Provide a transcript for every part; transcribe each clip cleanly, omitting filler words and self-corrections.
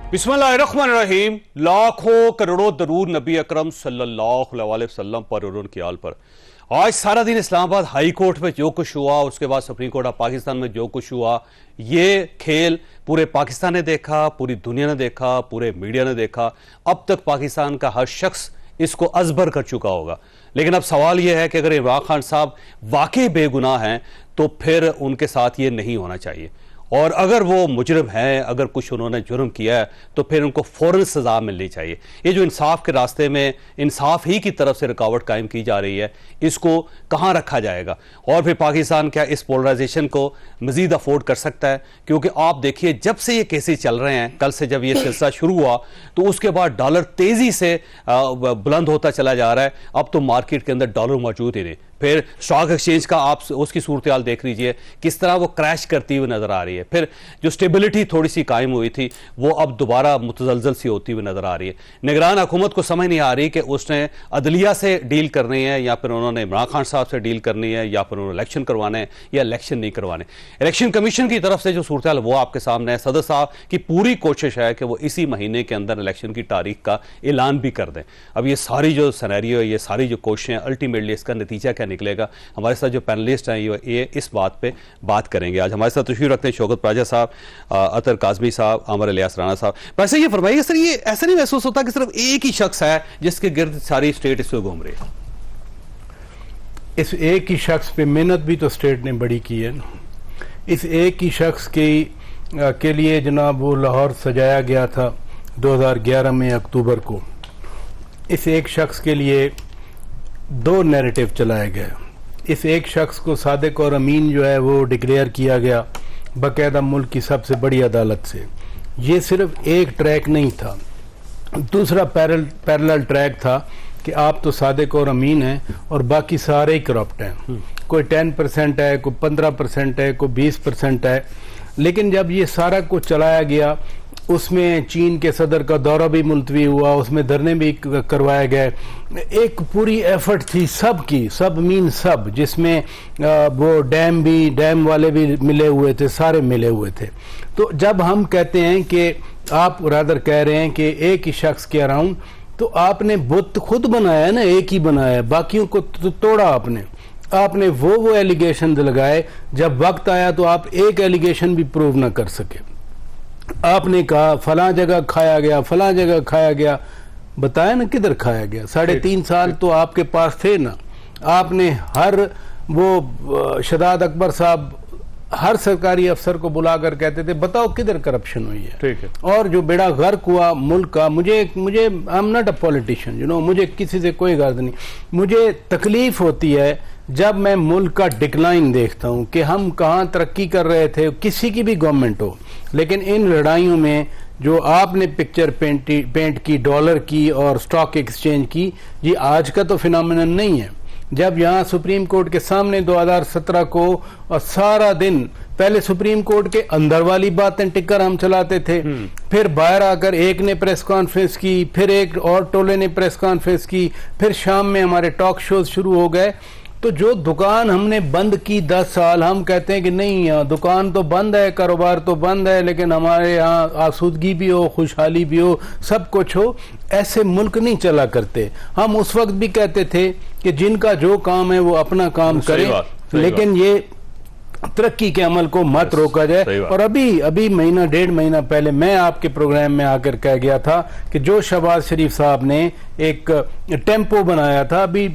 बिस्मिल्लाहिर्रहमानिर्रहीम। लाखों करोड़ों दरूद नबी अकरम सल्लल्लाहु अलैहि वसल्लम पर और उनकी आल पर। आज सारा दिन इस्लामाबाद हाई कोर्ट में जो कुछ हुआ, उसके बाद सुप्रीम कोर्ट ऑफ पाकिस्तान में जो कुछ हुआ, ये खेल पूरे पाकिस्तान ने देखा, पूरी दुनिया ने देखा, पूरे मीडिया ने देखा। अब तक पाकिस्तान का हर शख्स इसको अजबर कर चुका होगा। लेकिन अब सवाल यह है कि अगर इमरान खान साहब वाकई बेगुनाह हैं तो फिर उनके साथ ये नहीं होना चाहिए, और अगर वो मुजरिम हैं, अगर कुछ उन्होंने जुर्म किया है तो फिर उनको फौरन सजा मिलनी चाहिए। ये जो इंसाफ के रास्ते में इंसाफ ही की तरफ से रुकावट कायम की जा रही है, इसको कहाँ रखा जाएगा? और फिर पाकिस्तान क्या इस पोलराइजेशन को मजीद अफोर्ड कर सकता है? क्योंकि आप देखिए, जब से ये केसेस चल रहे हैं, कल से जब ये सिलसिला शुरू हुआ तो उसके बाद डॉलर तेजी से बुलंद होता चला जा रहा है। अब तो मार्केट के अंदर डॉलर मौजूद ही नहीं। फिर स्टॉक एक्सचेंज का आप उसकी सूरत हाल देख लीजिए, किस तरह वो क्रैश करती हुई नजर आ रही है। फिर जो स्टेबिलिटी थोड़ी सी कायम हुई थी वो अब दोबारा मुतजलजल सी होती हुई नजर आ रही है। निगरान हुकूमत को समझ नहीं आ रही कि उसने अदलिया से डील करनी है, या फिर उन्होंने इमरान खान साहब से डील करनी है, या फिर उन्होंने इलेक्शन करवाने हैं या इलेक्शन नहीं करवाने। इलेक्शन कमीशन की तरफ से जो सूरत हाल वो आपके सामने है। सदर साहब की पूरी कोशिश है कि वो इसी महीने के अंदर इलेक्शन की तारीख का ऐलान भी कर दें। अब ये सारी जो सिनेरियो है, ये सारी जो कोशिशें, अल्टीमेटली इसका नतीजा क्या निकलेगा? हमारे साथ जो पैनलिस्ट हैं ये इस बात पे बात करेंगे। आज हमारे साथ तशरीफ रखते हैं शौकत प्राजा साहब, अतर काजमी साहब, आमर इलियास राणा साहब। वैसे ये फरमाइए सर, ये ऐसा नहीं महसूस होता कि सिर्फ एक ही शख्स है जिसके गिर्द सारी स्टेट इसको घूम रही है? इस एक ही शख्स पे मेहनत भी तो स्टेट ने बड़ी की है ना। इस एक ही शख्स के लिए जनाब वो लाहौर सजाया गया था 2011 में अक्टूबर को। इस एक शख्स के लिए 2 नैरेटिव चलाए गए। इस एक शख्स को सादिक और अमीन जो है वो डिक्लेयर किया गया बाकायदा मुल्क की सबसे बड़ी अदालत से। ये सिर्फ एक ट्रैक नहीं था, दूसरा पैरेलल ट्रैक था कि आप तो सादिक और अमीन हैं और बाकी सारे ही करप्ट हैं। कोई 10% है, कोई 15% है, कोई 20% है। लेकिन जब ये सारा कुछ चलाया गया, उसमें चीन के सदर का दौरा भी मुलतवी हुआ, उसमें धरने भी करवाए गए। एक पूरी एफर्ट थी सबकी, सब मीन सब, जिसमें वो डैम वाले भी मिले हुए थे, सारे मिले हुए थे। तो जब हम कहते हैं कि आप रादर कह रहे हैं कि एक ही शख्स के अराउंड, तो आपने बुत खुद बनाया ना, एक ही बनाया, बाकियों को तो तोड़ा आपने वो एलिगेशन लगाए। जब वक्त आया तो आप एक एलिगेशन भी प्रूव ना कर सके। आपने कहा फलां जगह खाया गया, फलां जगह खाया गया, बताया ना किधर खाया गया? 3.5 साल तो आपके पास थे ना। आपने हर वो शदाद अकबर साहब हर सरकारी अफसर को बुलाकर कहते थे बताओ किधर करप्शन हुई है। ठीक है। और जो बेड़ा गर्क हुआ मुल्क का, मुझे I am not a politician, मुझे किसी से कोई गर्ज नहीं। मुझे तकलीफ होती है जब मैं मुल्क का डिक्लाइन देखता हूं कि हम कहां तरक्की कर रहे थे, किसी की भी गवर्नमेंट हो, लेकिन इन लड़ाइयों में जो आपने पिक्चर पेंट की डॉलर की और स्टॉक एक्सचेंज की, ये आज का तो फिनोमिनन नहीं है। जब यहाँ सुप्रीम कोर्ट के सामने 2017 को और सारा दिन पहले सुप्रीम कोर्ट के अंदर वाली बातें टिकर हम चलाते थे, फिर बाहर आकर एक ने प्रेस कॉन्फ्रेंस की, फिर एक और टोले ने प्रेस कॉन्फ्रेंस की, फिर शाम में हमारे टॉक शोज शुरू हो गए। तो जो दुकान हमने बंद की 10 साल, हम कहते हैं कि नहीं दुकान तो बंद है, कारोबार तो बंद है, लेकिन हमारे यहाँ आसूदगी भी हो, खुशहाली भी हो, सब कुछ हो। ऐसे मुल्क नहीं चला करते। हम उस वक्त भी कहते थे कि जिनका जो काम है वो अपना काम करे, लेकिन ये तरक्की के अमल को मत रोका जाए। और अभी महीना 1.5 महीना पहले मैं आपके प्रोग्राम में आकर कह गया था कि जो शहबाज शरीफ साहब ने एक टेम्पो बनाया था, अभी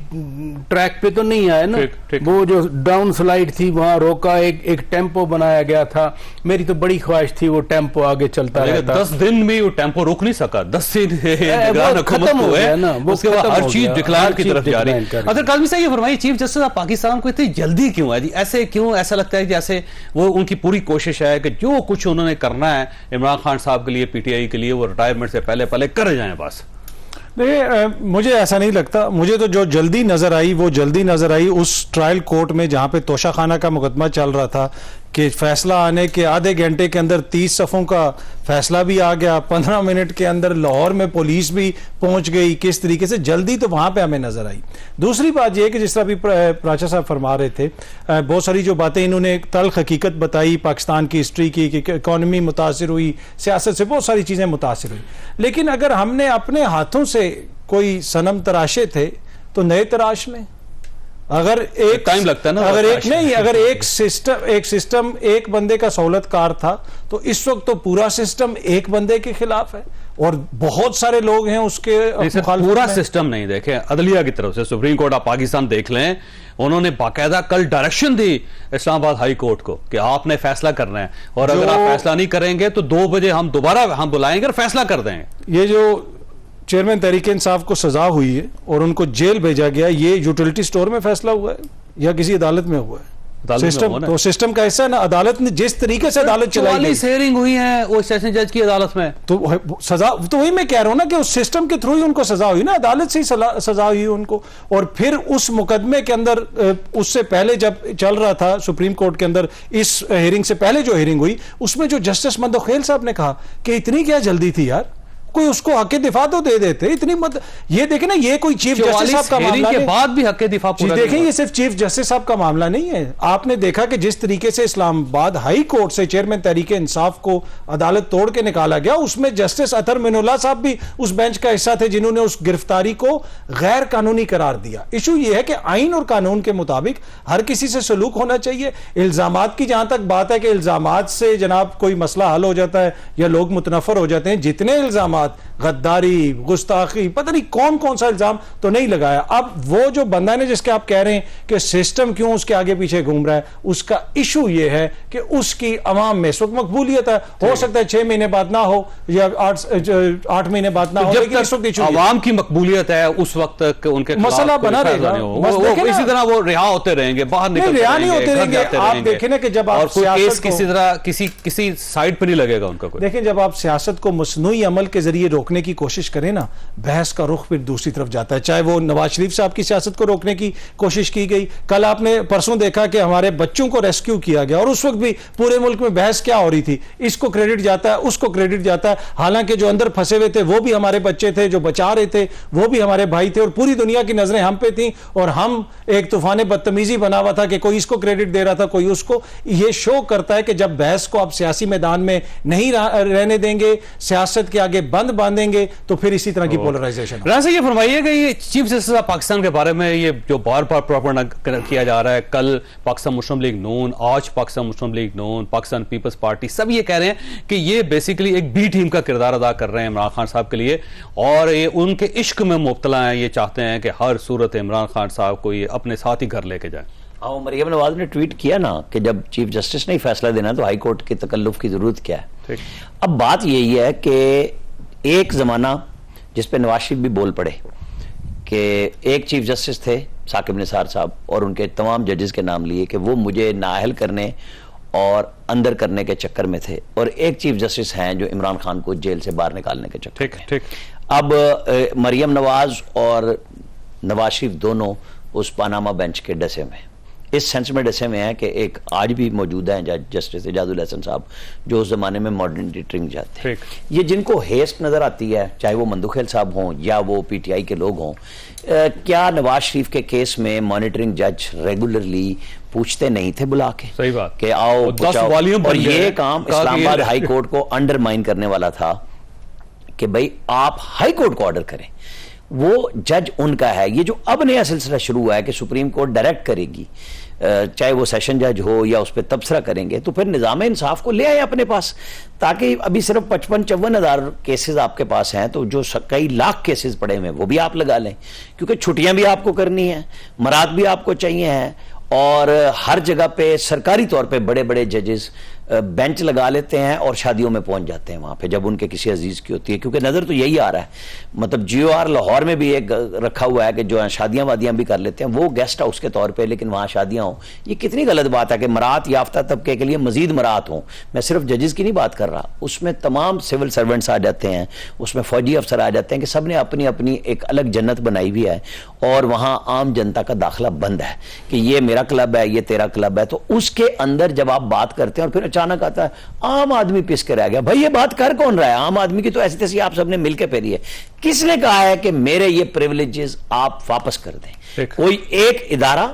ट्रैक पे तो नहीं आया ना, वो जो डाउन स्लाइड थी वहां रोका, एक टेम्पो बनाया गया था। मेरी तो बड़ी ख्वाहिश थी वो टेम्पो आगे चलता रहता। 10 दिन भी वो टेम्पो रुक नहीं सका। 10 दिन खत्म हो गया ना, वो उसके बाद हर चीज डिक्लाइन की तरफ जा रही है। अगर काजमी साहब ये फरमाइए, चीफ जस्टिस ऑफ पाकिस्तान को इतनी जल्दी क्यों है जी? ऐसे क्यों ऐसा लगता है जैसे वो उनकी पूरी कोशिश है कि जो कुछ उन्होंने करना है इमरान खान साहब के लिए, पीटीआई के लिए, वो रिटायरमेंट से पहले कर जाएं बस? देखिए, मुझे ऐसा नहीं लगता। मुझे तो जो जल्दी नजर आई वो जल्दी नजर आई उस ट्रायल कोर्ट में जहां पे तोशाखाना का मुकदमा चल रहा था कि फैसला आने के आधे घंटे के अंदर 30 सफ़ों का फैसला भी आ गया, 15 मिनट के अंदर लाहौर में पुलिस भी पहुंच गई, किस तरीके से जल्दी तो वहां पे हमें नजर आई। दूसरी बात यह कि जिस तरह अभी प्राचा साहब फरमा रहे थे, बहुत सारी जो बातें इन्होंने तल्ख हकीकत बताई पाकिस्तान की हिस्ट्री की, कि इकॉनमी मुतासिर हुई, सियासत से बहुत सारी चीजें मुतासिर हुई, लेकिन अगर हमने अपने हाथों से कोई सनम तराशे थे तो नए तराश में, अगर एक टाइम लगता है ना, अगर एक नहीं, अगर एक सिस्टम एक बंदे का सहूलतकार था तो इस वक्त तो पूरा सिस्टम एक बंदे के खिलाफ है और बहुत सारे लोग हैं उसके मुखालिफ पूरा में। सिस्टम नहीं, देखें अदलिया की तरफ से सुप्रीम कोर्ट ऑफ पाकिस्तान देख लें, उन्होंने बाकायदा कल डायरेक्शन दी इस्लामाबाद हाई कोर्ट को कि आपने फैसला करना है और अगर आप फैसला नहीं करेंगे तो 2 बजे हम दोबारा बुलाएंगे और फैसला कर देंगे। ये जो चेयरमैन तहरीक इंसाफ को सजा हुई है और उनको जेल भेजा गया, ये यूटिलिटी स्टोर में फैसला हुआ है या किसी अदालत में हुआ है? सिस्टम तो सिस्टम का हिस्सा है ना, अदालत ने जिस तरीके से अदालत चलाई गई, 44 हेयरिंग हुई है वो सेशन जज की अदालत में, तो सजा तो वही मैं कह रहा हूं ना कि उस सिस्टम के थ्रू ही उनको सजा हुई ना, अदालत से ही सजा हुई उनको। और फिर उस मुकदमे के अंदर, उससे पहले जब चल रहा था सुप्रीम कोर्ट के अंदर, इस हेयरिंग से पहले जो हेयरिंग हुई उसमें जो जस्टिस मंदोखेल साहब ने कहा कि इतनी क्या जल्दी थी यार, कोई उसको हक दिफा तो दे देते, इतनी मत। ये देखें ना, ये कोई चीफ जस्टिस साहब का मामला के बाद भी हक दिफा पूरा देखें, ये सिर्फ चीफ जस्टिस साहब का मामला नहीं है। आपने देखा कि जिस तरीके से इस्लामाबाद हाई कोर्ट से चेयरमैन तहरीक इंसाफ को अदालत तोड़ के निकाला गया, उसमें जस्टिस अतर मिनुल्लाह साहब भी उस बेंच का हिस्सा थे जिन्होंने उस गिरफ्तारी को गैर कानूनी करार दिया। इशू ये है कि आइन और कानून के मुताबिक हर किसी से सलूक होना चाहिए। इल्जामात की जहां तक बात है कि इल्जामात से जनाब कोई मसला हल हो जाता है या लोग मुतनफर हो जाते हैं, जितने इल्जामात गद्दारी, गुस्ताखी, पता नहीं कौन कौन सा इल्जाम तो नहीं लगाया। अब वो जो बंदा ने जिसके आप कह रहे हैं कि सिस्टम क्यों उसके आगे पीछे घूम रहा है, उसका इशू ये है कि उसकी अवाम में इस वक्त मकबूलियत है। हो सकता है 6 महीने बाद ना हो या 8 महीने बाद ना हो, लेकिन इस वक्त इशू अवाम की मकबूलियत है उस वक्त तक उनके मसला बना रहेगा। इसी तरह वो रिहा होते रहेंगे, बाहर निकलते रिहा नहीं होते रहेंगे। आप देखें ना कि जब आप केस किसी तरह किसी साइड पर नहीं लगेगा उनका कोई। देखें, जब आप सियासत को मसनूई अमल के जरिए रोकने की कोशिश करें ना, बहस का रुख फिर दूसरी तरफ जाता है। चाहे वो नवाज शरीफ साहब की सियासत को रोकने की कोशिश की गई, कल आपने परसों देखा कि हमारे बच्चों को रेस्क्यू किया गया और उस वक्त भी पूरे मुल्क में बहस क्या हो रही थी, इसको क्रेडिट जाता है, उसको क्रेडिट जाता है, हालांकि जो अंदर फंसे हुए थे वो भी हमारे बच्चे थे, जो बचा रहे थे वो भी हमारे भाई थे और पूरी दुनिया की नजरें हम पे थी और हम एक तूफान बदतमीजी बना हुआ था कि कोई इसको क्रेडिट दे रहा था, कोई उसको। ये शो करता है कि जब बहस को आप सियासी मैदान में नहीं रहने देंगे, सियासत के आगे बंद बांधेंगे, तो फिर इसी तरह की पोलराइजेशन। राजा ये फरमाइएगा, ये चीफ जस्टिस ऑफ पाकिस्तान के बारे में ये जो बार बार प्रोपेगेंडा किया जा रहा है, कल पाकिस्तान मुस्लिम लीग नून, आज पाकिस्तान मुस्लिम लीग नून, पाकिस्तान पीपल्स पार्टी, सब ये कह रहे हैं कि ये बेसिकली एक बी टीम का किरदार अदा कर रहे हैं इमरान खान साहब के लिए और ये उनके इश्क में मुब्तला हैं। ये चाहते हैं कि हर सूरत इमरान खान साहब को ये अपने साथ ही घर लेके जाए। हाँ, मरियम नवाज ने ट्वीट किया ना कि जब चीफ जस्टिस ने फैसला देना तो हाई कोर्ट के तकल्लुफ की जरूरत क्या है। अब बात यही है कि एक जमाना जिस पे नवाज शरीफ भी बोल पड़े कि एक चीफ जस्टिस थे साकिब निसार साहब और उनके तमाम जजेस के नाम लिए कि वो मुझे नाअहल करने और अंदर करने के चक्कर में थे, और एक चीफ जस्टिस हैं जो इमरान खान को जेल से बाहर निकालने के चक्कर में। ठीक। अब मरियम नवाज और नवाज शरीफ दोनों उस पानामा बेंच के डसे में, इस सेंस में डसे में है कि एक आज भी मौजूद है जस्टिस एजाजुल हसन साहब जो उस जमाने में मॉडरेटिंग जज थे। ये जिनको हेस्ट नजर आती है, चाहे वो मंदुखेल साहब हों या वो पीटीआई के लोग हों, क्या नवाज शरीफ के केस में मॉनिटरिंग जज रेगुलरली पूछते नहीं थे बुला के? सही बात कि आओ पूछाओ। और ये काम इस्लामाबाद हाई कोर्ट को अंडरमाइन करने वाला था कि भाई आप हाई कोर्ट को ऑर्डर करें, वो जज उनका है। ये जो अब नया सिलसिला शुरू हुआ है कि सुप्रीम कोर्ट डायरेक्ट करेगी, चाहे वो सेशन जज हो या उस पर तबसरा करेंगे, तो फिर निज़ाम इंसाफ को ले आए अपने पास, ताकि अभी सिर्फ 55-54 हज़ार केसेस आपके पास हैं, तो जो कई लाख केसेस पड़े हुए हैं वो भी आप लगा लें, क्योंकि छुट्टियां भी आपको करनी है, मराद भी आपको चाहिए हैं, और हर जगह पे सरकारी तौर पे बड़े बड़े जजेस बेंच लगा लेते हैं और शादियों में पहुंच जाते हैं वहां पे जब उनके किसी अजीज की होती है, क्योंकि नजर तो यही आ रहा है। मतलब GOR लाहौर में भी एक रखा हुआ है कि जो शादियां वादियां भी कर लेते हैं वो गेस्ट हाउस के तौर पे, लेकिन वहां शादियां हो। ये कितनी गलत बात है कि मरात याफ्ता तबके के लिए मजीद मरात हो। मैं सिर्फ जजेस की नहीं बात कर रहा, उसमें तमाम सिविल सर्वेंट्स आ जाते हैं, उसमें फौजी अफसर आ जाते हैं कि सब ने अपनी अपनी एक अलग जन्नत बनाई हुई है और वहां आम जनता का दाखिला बंद है कि ये मेरा क्लब है, ये तेरा क्लब है। तो उसके अंदर जब आप बात करते हैं और फिर अचानक आता है आम आदमी पिस के रह गया। भाई ये बात कर कौन रहा है? आम आदमी की तो ऐसी तैसी आप सबने मिलकर फेरी है। किसने कहा है कि मेरे ये प्रिविलेजेस आप वापस कर दें? कोई एक इदारा,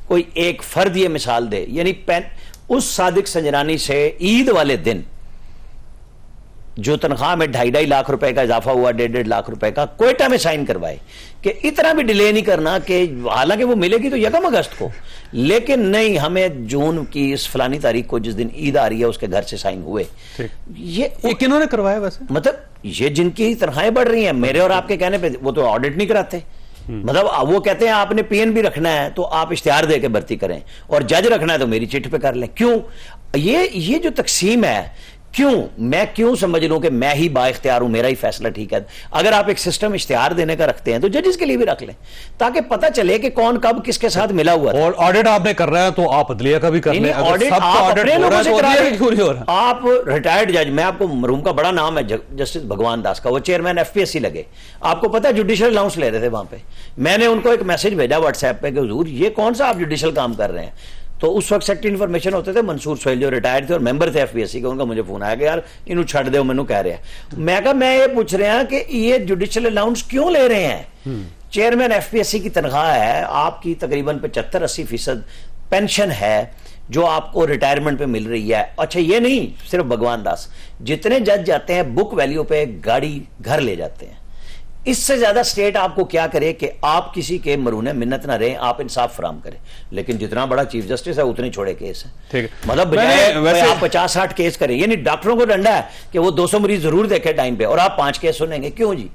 कोई एक फर्द ये मिसाल दे, यानी उस सादिक संजरानी से ईद वाले दिन जो तनख्वाह में 2.5 लाख रुपए का इजाफा हुआ, 1.5 लाख रुपए का, क्वेटा में साइन करवाए कि इतना भी डिले नहीं करना, कि हालांकि वो मिलेगी तो 1 अगस्त को, लेकिन नहीं, हमें जून की इस फलानी तारीख को जिस दिन ईद आ रही है उसके घर से साइन हुए। ये किन्होंने करवाया वैसे? मतलब ये जिनकी तनख्वाहें बढ़ रही हैं, मेरे और आपके कहने पे वो तो ऑडिट नहीं कराते। मतलब वो कहते हैं आपने पीएनबी रखना है तो आप इश्तिहार दे के भर्ती करें, और जज रखना है तो मेरी चिट पे कर लें। क्यों ये जो तकसीम है, मैं क्यों समझ लूं कि मैं ही बाइख्तियार हूं, मेरा ही फैसला ठीक है? अगर आप एक सिस्टम इश्तिहार देने का रखते हैं तो जजेस के लिए भी रख लें, ताकि पता चले कि कौन कब किसके साथ मिला हुआ है। और ऑडिट आपने कर रहा है तो आप अदलिया का भी कर लें। ऑडिट आप अपने लोगों से करा रहे। आप रिटायर्ड जज, मैं आपको मरहूम का बड़ा नाम है जस्टिस भगवान दास का, वो चेयरमैन एफपीएससी लगे, आपको पता है जुडिशियल अलाउंस ले रहे थे वहां पे। मैंने उनको एक मैसेज भेजा व्हाट्सएप पे कि हुजूर ये कौन सा आप जुडिशियल काम कर रहे हैं? तो उस वक्त सेक्रेटरी इन्फॉर्मेशन होते थे मंसूर सोहेल जो रिटायर्ड थे और मेंबर थे एफपीएससी के, उनका मुझे फोन आया कि यार इन्हों छड़ दो, मैनू कह रहे हैं। मैं कहा मैं ये पूछ रहे हैं कि ये जुडिशियल अलाउंस क्यों ले रहे हैं? चेयरमैन एफपीएससी की तनख्वाह है आपकी तकरीबन 75-80% पेंशन है जो आपको रिटायरमेंट पे मिल रही है। अच्छा ये नहीं सिर्फ भगवान दास, जितने जज जाते हैं बुक वैल्यू पे गाड़ी घर ले जाते हैं। इससे ज्यादा स्टेट आपको क्या करे कि आप किसी के मरूने मिन्नत ना रहे, आप इंसाफ फराम करें। लेकिन जितना बड़ा चीफ जस्टिस है उतने छोड़े केस है। ठीक है, मतलब बजाय आप 50-60 केस करें, यानी डॉक्टरों को डंडा है कि वो 200 मरीज जरूर देखे टाइम पे और आप 5 केस सुनेंगे, क्यों जी?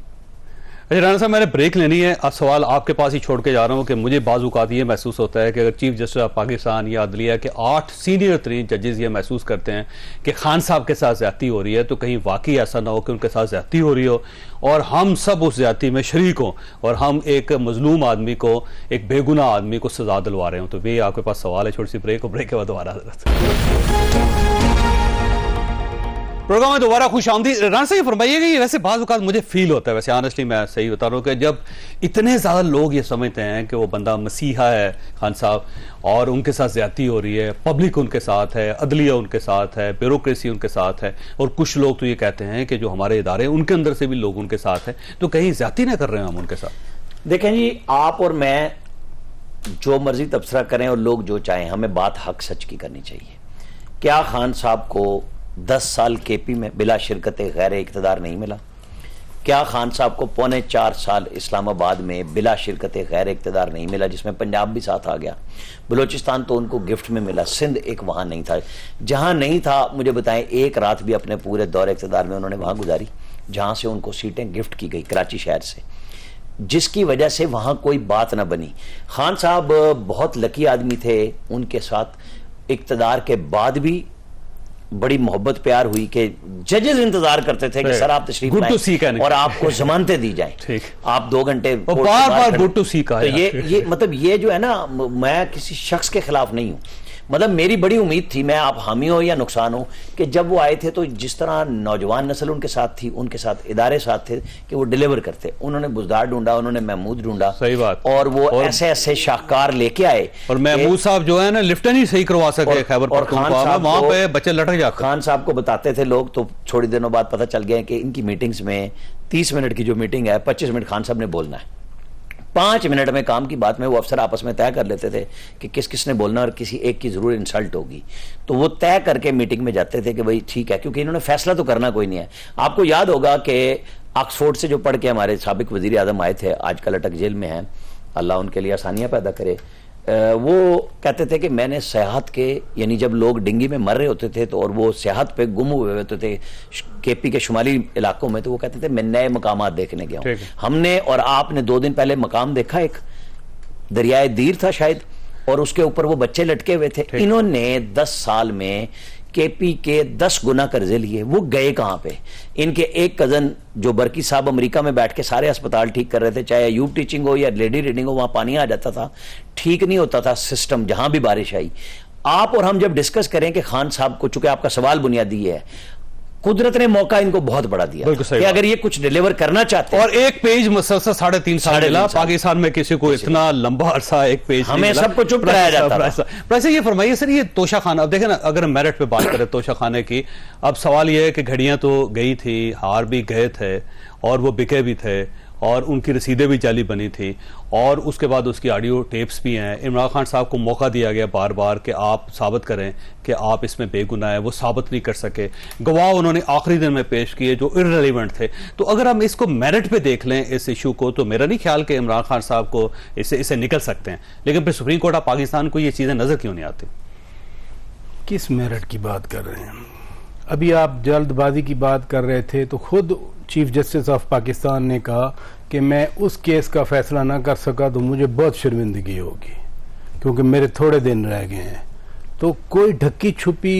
अच्छा राणा साहब, मैंने ब्रेक लेनी है। अब सवाल आपके पास ही छोड़ के जा रहा हूं कि मुझे बाज़ औक़ात ये महसूस होता है कि अगर चीफ जस्टिस ऑफ पाकिस्तान या अदलिया के 8 सीनियर तरीन जजेस ये महसूस करते हैं कि खान साहब के साथ ज्यादती हो रही है, तो कहीं वाकई ऐसा ना हो कि उनके साथ ज्यादती हो रही हो और हम सब उस ज्यादती में शरीक हों और हम एक मजलूम आदमी को, एक बेगुनाह आदमी को सजा दिलवा रहे हों। तो वे आपके पास सवाल है, छोटी सी ब्रेक, और ब्रेक के बाद दोबारा प्रोग्राम में दोबारा खुश आमदीद। राणा साहब फरमाइएगा, ये वैसे बाज़ औक़ात मुझे फील होता है, वैसे ऑनेस्टली मैं सही बता रहा हूँ, कि जब इतने ज़्यादा लोग ये समझते हैं कि वो बंदा मसीहा है खान साहब और उनके साथ ज़्यादती हो रही है, पब्लिक उनके साथ है, अदलिया उनके साथ है, ब्यूरोक्रेसी उनके साथ है, और कुछ लोग तो ये कहते हैं कि जो हमारे इदारे उनके अंदर से भी लोग उनके साथ हैं, तो कहीं ज़्यादती ना कर रहे हैं हम उनके साथ? देखें जी, आप और मैं जो मर्जी तबसरा करें और लोग जो चाहें, हमें बात हक सच की करनी चाहिए। क्या खान साहब को 10 साल केपी में बिला शिरकत गैर इक़्तिदार नहीं मिला? क्या खान साहब को 4.25 साल इस्लामाबाद में बिला शिरकत गैर इक़्तिदार नहीं मिला, जिसमें पंजाब भी साथ आ गया? बलूचिस्तान तो उनको गिफ्ट में मिला, सिंध एक वहाँ नहीं था। जहाँ नहीं था मुझे बताएं, एक रात भी अपने पूरे दौरे इक़्तिदार में उन्होंने वहाँ गुजारी जहाँ से उनको सीटें गिफ्ट की गई कराची शहर से, जिसकी वजह से वहाँ कोई बात ना बनी। खान साहब बहुत लकी आदमी थे, उनके साथ इक़्तिदार के बाद भी बड़ी मोहब्बत प्यार हुई कि जजेस इंतजार करते थे कि सर आप तशरीफ लाएं और आपको जमानतें दी जाएं, आप 2 घंटे बार गुड टू सी का। तो ये मतलब ये जो है ना, मैं किसी शख्स के खिलाफ नहीं हूं, मतलब मेरी बड़ी उम्मीद थी, मैं आप हामी हो या नुकसान हो, कि जब वो आए थे तो जिस तरह नौजवान नस्ल उनके साथ थी, उनके साथ इदारे साथ थे कि वो डिलीवर करते। उन्होंने बुज़दार ढूंढा, उन्होंने महमूद ढूंढा, सही बात, और वो ऐसे ऐसे शाहकार लेके आए। और महमूद साहब जो है ना लिफ्ट नहीं सही करवा सके खैबर पख्तूनख्वा में, वहां पे बच्चे लटक जाते। खान साहब को बताते थे लोग, तो थोड़ी दिनों बाद पता चल गया कि इनकी मीटिंग्स में 30 मिनट की जो मीटिंग है 25 मिनट खान साहब ने बोलना है। 5 मिनट में काम की बात में वो अफसर आपस में तय कर लेते थे कि किस किसने बोलना और किसी एक की जरूर इंसल्ट होगी, तो वो तय करके मीटिंग में जाते थे कि भाई ठीक है, क्योंकि इन्होंने फैसला तो करना कोई नहीं है। आपको याद होगा कि ऑक्सफोर्ड से जो पढ़ के हमारे साबिक वजीर आजम आए थे, आजकल अटक जेल में हैं, अल्लाह उनके लिए आसानियां पैदा करे, वो कहते थे कि मैंने सियाहत के, यानी जब लोग डिंगी में मर रहे होते थे तो और वो सियाहत पे गुम हुए होते थे केपी के शुमाली इलाकों में, तो वो कहते थे मैं नए मकामात देखने गया हूं। हमने और आपने 2 दिन पहले मकाम देखा, एक दरियाए दीर था शायद, और उसके ऊपर वो बच्चे लटके हुए थे। इन्होंने 10 साल में केपी के 10 गुना कर्जे लिए। वो गए कहां पे? इनके एक कजन जो बरकी साहब अमेरिका में बैठ के सारे अस्पताल ठीक कर रहे थे, चाहे यूब टीचिंग हो या लेडी रीडिंग हो, वहां पानी आ जाता था, ठीक नहीं होता था सिस्टम जहां भी बारिश आई। आप और हम जब डिस्कस करें कि खान साहब को, चूंकि आपका सवाल बुनियादी है, कुदरत ने मौका इनको बहुत बड़ा दिया बिल्कुल सही कि बात। अगर ये कुछ डिलीवर करना चाहते हैं, और एक पेज मुसलसल 3.5 साल मिला 3.5 साल। पाकिस्तान में, किसी को इतना लंबा अरसा एक पेज हमें नहीं मिला। सबको चुप कराया जाता था। वैसे ये फरमाइए सर, ये तोशा खाना, अब देखें ना, अगर मेरिट पे बात करें तोशा खाने की, अब सवाल ये है कि घड़ियां तो गई थी, हार भी गए थे, और वो बिके भी थे, और उनकी रसीदें भी जाली बनी थी, और उसके बाद उसकी ऑडियो टेप्स भी हैं। इमरान खान साहब को मौका दिया गया बार बार कि आप साबित करें कि आप इसमें बेगुनाह है, वो साबित नहीं कर सके। गवाह उन्होंने आखिरी दिन में पेश किए जो इररिलेवेंट थे। तो अगर हम इसको मेरिट पे देख लें इस इशू को, तो मेरा नहीं ख्याल कि इमरान खान साहब को इससे निकल सकते हैं। लेकिन फिर सुप्रीम कोर्ट ऑफ पाकिस्तान को ये चीजें नजर क्यों नहीं आती? किस मेरिट की बात कर रहे हैं? अभी आप जल्दबाजी की बात कर रहे थे, तो खुद चीफ जस्टिस ऑफ पाकिस्तान ने कहा कि मैं उस केस का फैसला ना कर सका तो मुझे बहुत शर्मिंदगी होगी, क्योंकि मेरे थोड़े दिन रह गए हैं। तो कोई ढकी छुपी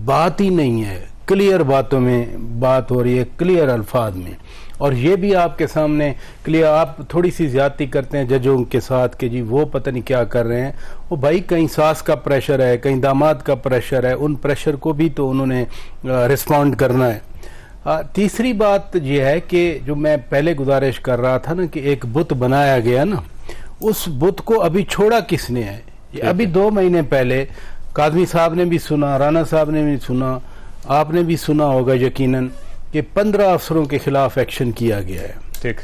बात ही नहीं है, क्लियर बातों में बात हो रही है, क्लियर अल्फाज में। और ये भी आपके सामने क्लियर, आप थोड़ी सी ज्यादती करते हैं जजों के साथ कि जी वो पता नहीं क्या कर रहे हैं। वो भाई कहीं सास का प्रेशर है, कहीं दामाद का प्रेशर है, उन प्रेशर को भी तो उन्होंने रिस्पॉन्ड करना है। तीसरी बात यह है कि जो मैं पहले गुजारिश कर रहा था ना कि एक बुत बनाया गया ना, उस बुत को अभी छोड़ा किसने है? अभी 2 महीने पहले काज़मी साहब ने भी सुना, राना साहब ने भी सुना, आपने भी सुना होगा यकीनन कि 15 अफसरों के खिलाफ एक्शन किया गया है, ठीक,